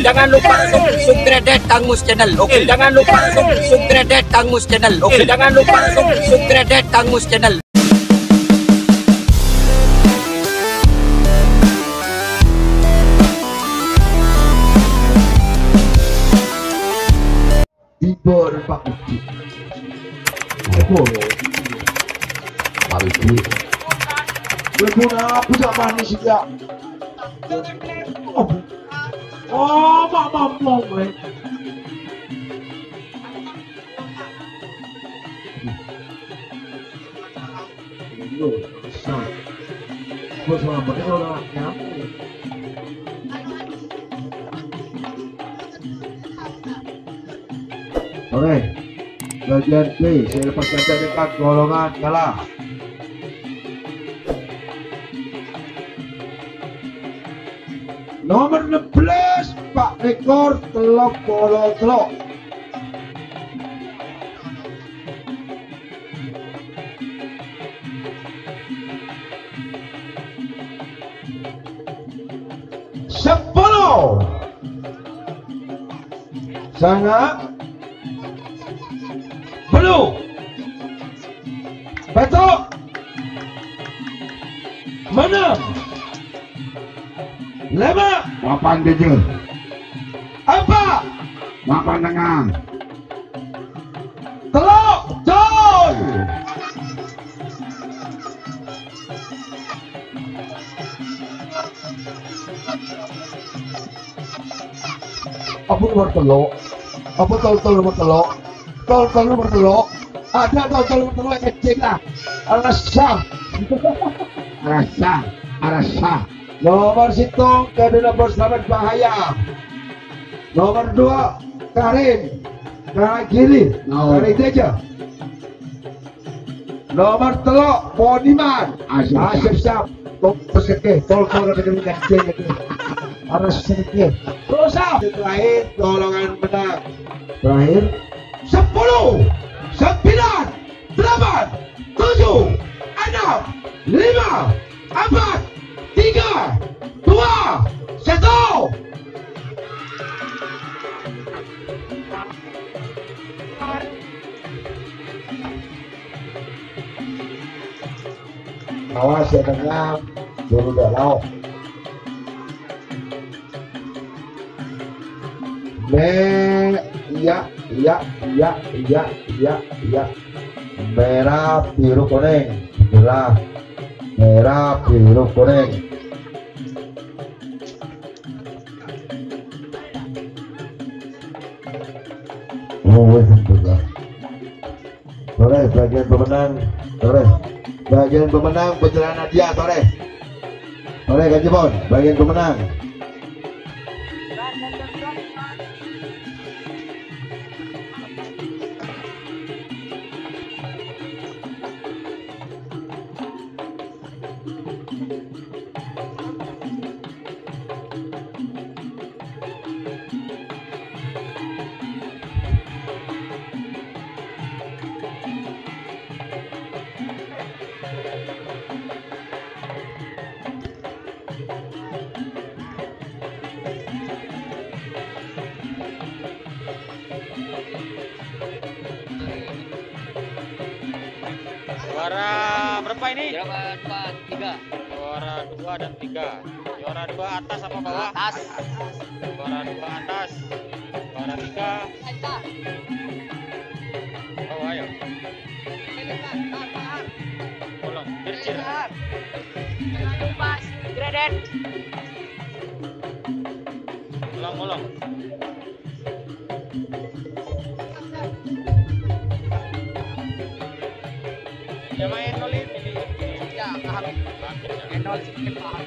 jangan lupa subscribe Kang Mus channel. Oke, jangan lupa subscribe Kang Mus channel. Oke, jangan lupa subscribe Kang Mus channel. Ibor Pak Uci. Pak Uci. Berguna puja manis ya. Oh, mama mama. Bos mama pakai orang nyamuk. Oke, bagian B, saya lepaskan dekat golongan kalah. Nomor 16 Pak Rekor Telok Polo Telok. Sepuluh sangat belum betul menang 5 Papan kecil, apa papan tengah, telok jol apa nomor telok apa tol nomor telok tol nomor telok ada tol nomor telok yang kecil lah rasa arasa, nomor situng ke nomor selamat bahaya nomor 2 Karin kiri Karin aja nomor telok Poniman Asif Syam tol dengan kecil harus sedikit terus terakhir golongan menang terakhir 10 9 8 7 6 5 4 3 2 1 awas ya tengah dulu galau iya merah biru kuning jelas merah biru kuning sore bagian pemenang perjalanan dia sore Gajibon bagian pemenang Juara berapa ini? Juara 3. Juara 2 dan 3. Juara 2 atas apa bawah? Atas. Juara 2 atas. Juara 3 bawah ya. Tolong, dircir. Gradet. Ulang. Ya main nol ini. Ya, paham. Enol sedikit paham.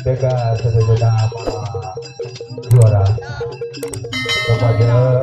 Mereka saudara para juara kepada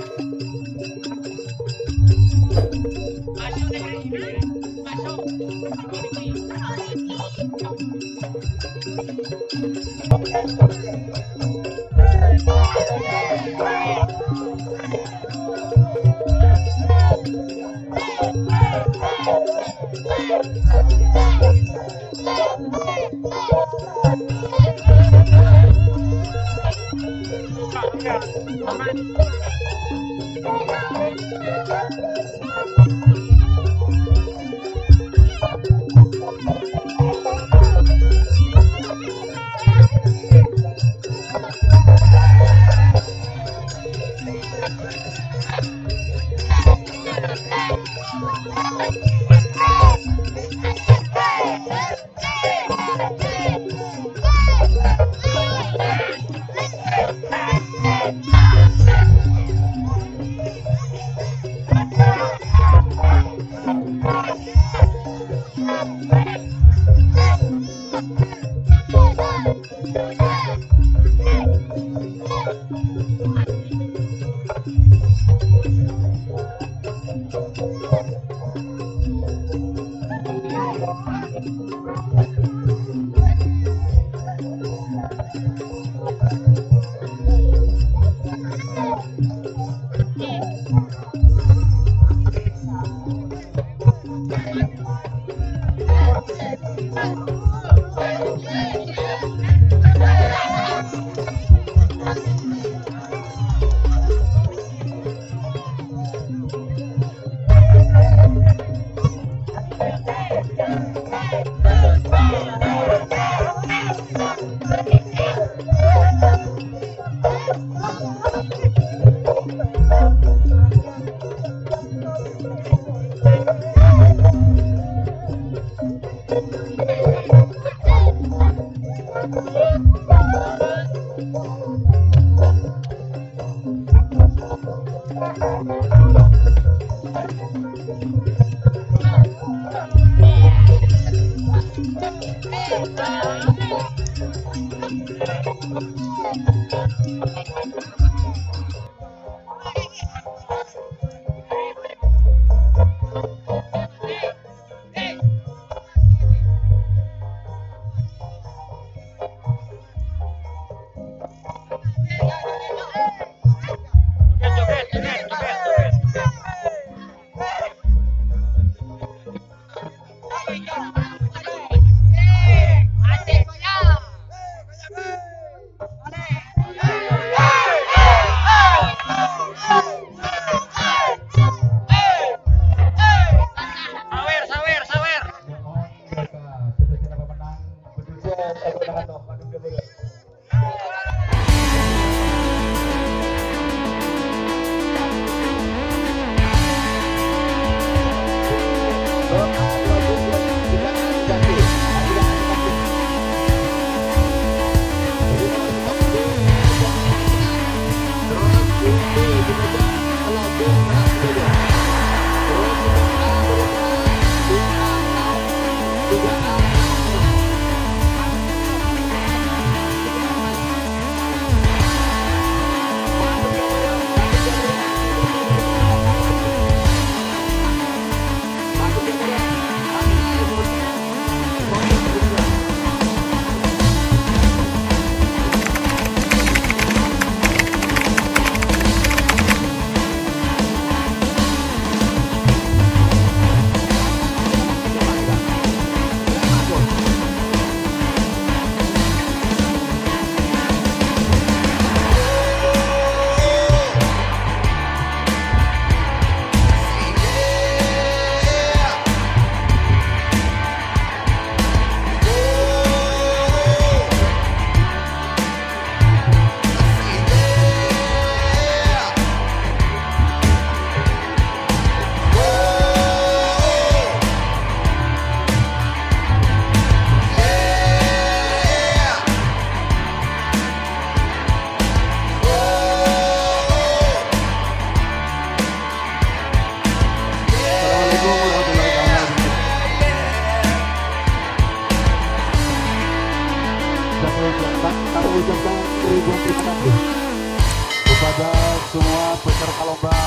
kepada semua peserta lomba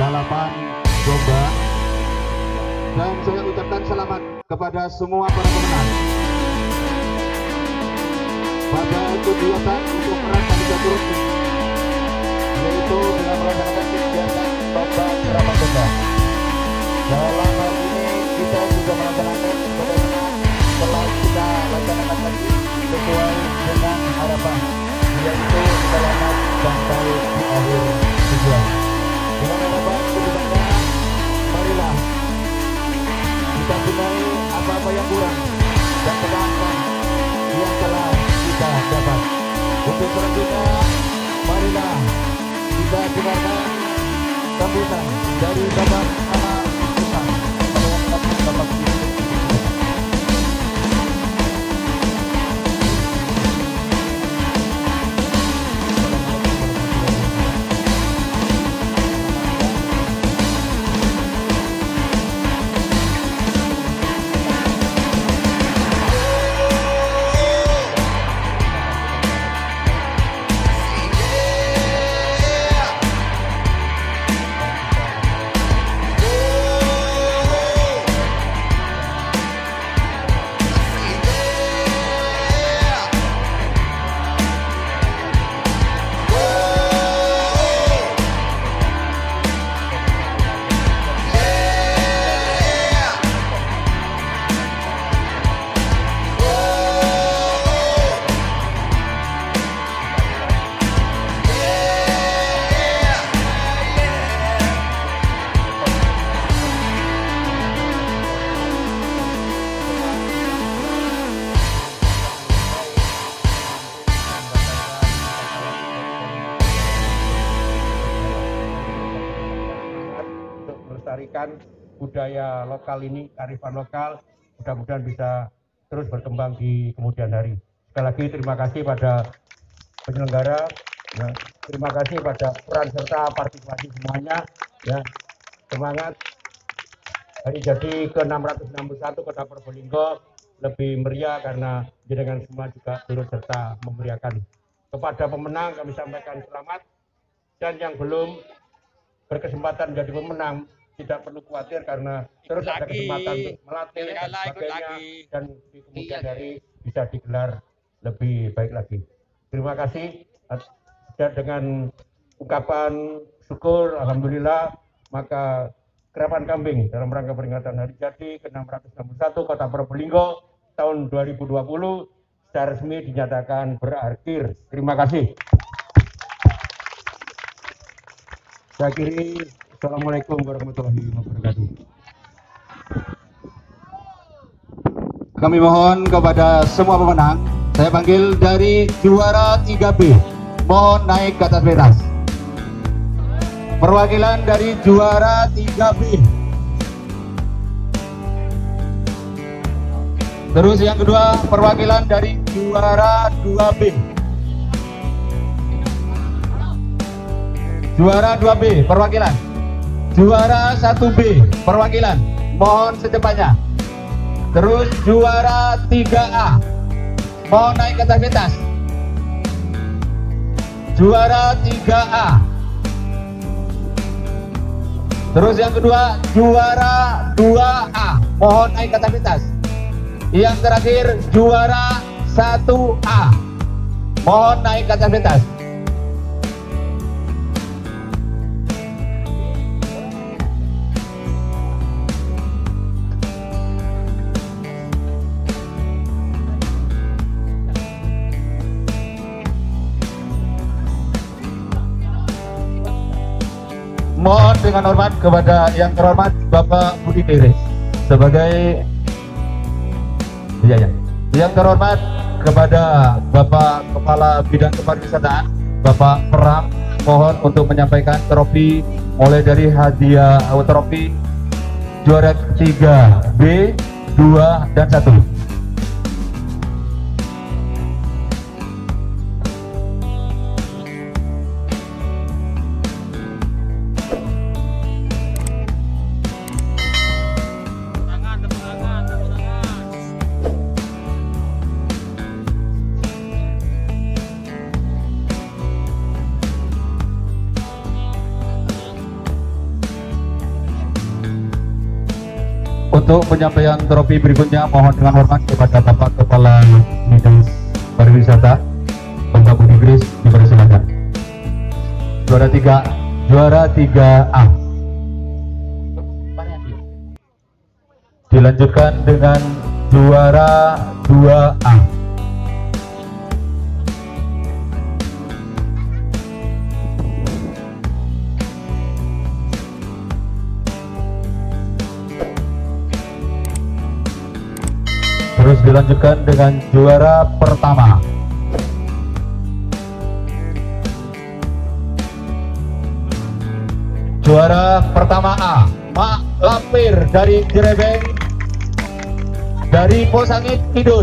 balapan domba, dan saya ucapkan selamat kepada semua para pemenang pada kegiatan untuk merangkap turun, yaitu dengan melaksanakan kegiatan lomba keramat domba. Dalam hal ini kita juga melaksanakan sebagaimana telah kita laksanakan tadi sesuai dengan harapan, yaitu selamat sampai di akhir tujuan. Dengan harapan kedepannya, marilah kita benahi apa-apa yang kurang dan pertahankan yang telah kita dapat. Untuk selanjutnya, marilah kita dengarkan sambutan dari Bapak Anak Pusat Bapak melestarikan budaya lokal ini, kearifan lokal, mudah-mudahan bisa terus berkembang di kemudian hari. Sekali lagi terima kasih pada penyelenggara, ya, terima kasih pada peran serta partisipasi semuanya, ya, semangat. Hari jadi ke-661 Kota Probolinggo lebih meriah karena jenengan semua juga turut serta memeriahkan. Kepada pemenang kami sampaikan selamat, dan yang belum berkesempatan menjadi pemenang tidak perlu khawatir karena terus ada kesempatan untuk melatih dan sebagainya, dan di kemudian hari bisa digelar lebih baik lagi. Terima kasih. Dan dengan ungkapan syukur, alhamdulillah, maka kerapan kambing dalam rangka peringatan hari jadi ke-661 Kota Probolinggo tahun 2020 secara resmi dinyatakan berakhir. Terima kasih. Saya akhiri. Assalamualaikum warahmatullahi wabarakatuh. Kami mohon kepada semua pemenang, saya panggil dari juara 3B, mohon naik ke atas pentas. Perwakilan dari juara 3B. Terus yang kedua, perwakilan dari juara 2B. Juara 2B, perwakilan. Juara 1B, perwakilan, mohon secepatnya. Terus juara 3A, mohon naik ke atas pentas. Juara 3A. Terus yang kedua, juara 2A, mohon naik ke atas pentas. Yang terakhir, juara 1A, mohon naik ke atas pentas. Mohon dengan hormat kepada yang terhormat Bapak Budi Kere sebagai yang terhormat kepada Bapak Kepala Bidang Kepariwisataan Bapak Pram, mohon untuk menyampaikan trofi mulai dari hadiah trofi juara 3B, 2 dan 1. Untuk penyampaian trofi berikutnya mohon dengan hormat kepada Bapak Kepala Dinas Pariwisata Bapak Budi Gris, dipersilakan. Juara 3A. Dilanjutkan dengan juara 2A. Terus dilanjutkan dengan juara pertama. Juara pertama A, Mak Lampir dari Jerebeng, dari Posangit Kidul.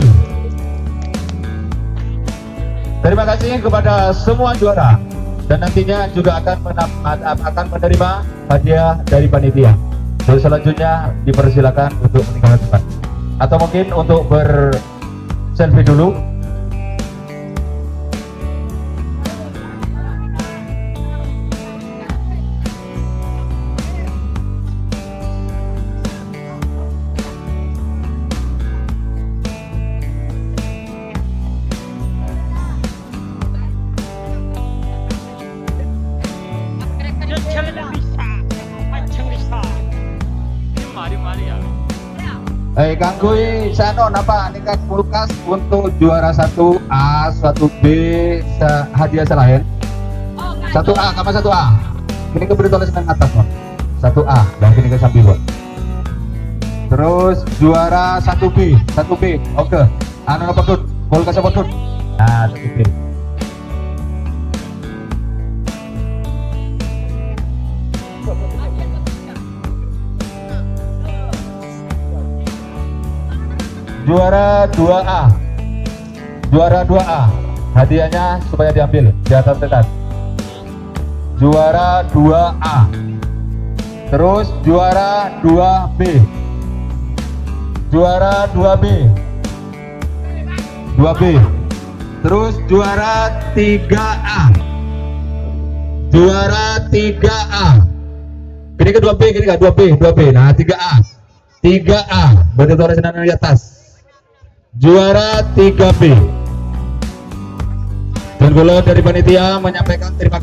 Terima kasih kepada semua juara, dan nantinya juga akan menerima hadiah dari panitia. Terus selanjutnya dipersilakan untuk meninggalkan tempat, atau mungkin untuk berselfie dulu. Kanggui sano napa nika kulkas untuk juara 1A, 1B hadiah selain 1A sama 1A. Ini keberi tulisan atas no. 1A dan ini ke samping. Terus juara 1B. Oke. Anu apa tuh? Kulkas apa tuh? Nah, 1B. Juara 2A, hadiahnya supaya diambil di atas tekan. Juara 2A. Terus juara 2B. Juara 2B. Terus juara 3A. Ini ke 2B, ini ke 2B. Nah, 3A. Berarti tulisan di atas. Juara 3B. Dan bola dari panitia menyampaikan terima kasih.